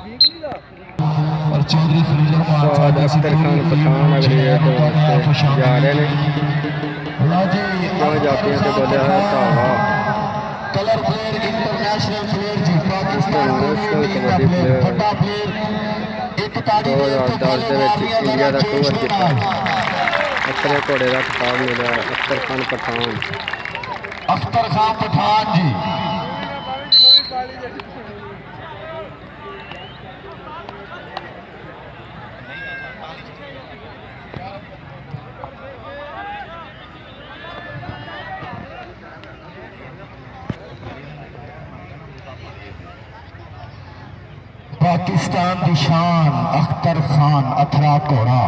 और चौधरी खलील अख्तर खान पठान अगले वास्ते जा रहे हैं जातियों से बोलिया है धावा कलर प्लेयर इंटरनेशनल प्लेयर जी पाकिस्तान कबड्डी प्लेयर 2010 इंडिया का टूर किया अख्तर घोड़े का खिताब मिला अख्तर खान पठान जी पाकिस्तान की शान अख्तर खान अथरा घोड़ा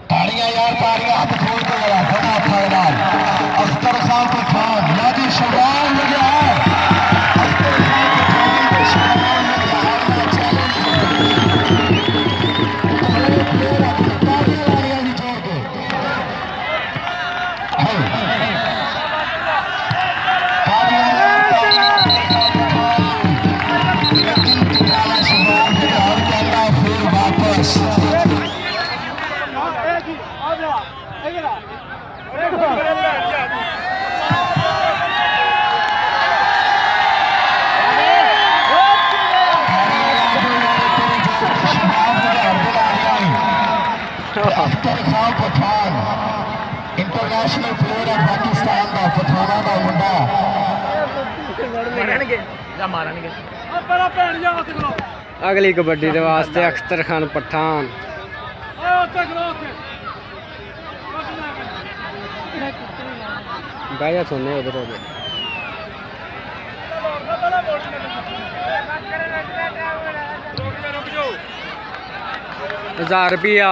तालियां यार तालियां हाथ खोल के लगा बड़ा फायदा अख्तर खान पठान नाजी शबाब लगा अख्तर खान पठान के शबाब लगा तालियां भी जोड़ के फिर वापस अख्तर खान पठान इंटरनेशनल प्लेयर है पाकिस्तान का पठाना का मुंडा अगली कबड्डी के वास्ते अख्तर खान पठान बाया सुनने उधर उधर 1000 रुपया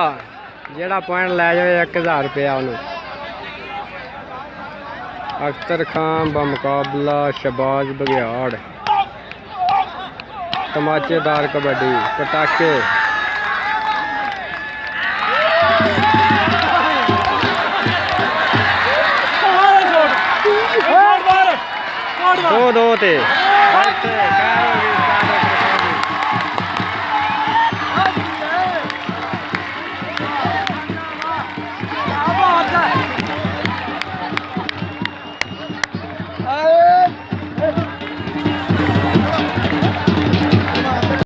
जेड़ा पॉइंट लै जाए 1000 रुपया उन्होंने अख्तर खान बमुकाबला शबाज बघियाड़ तमाचेदार कबड्डी पटाखे दो ते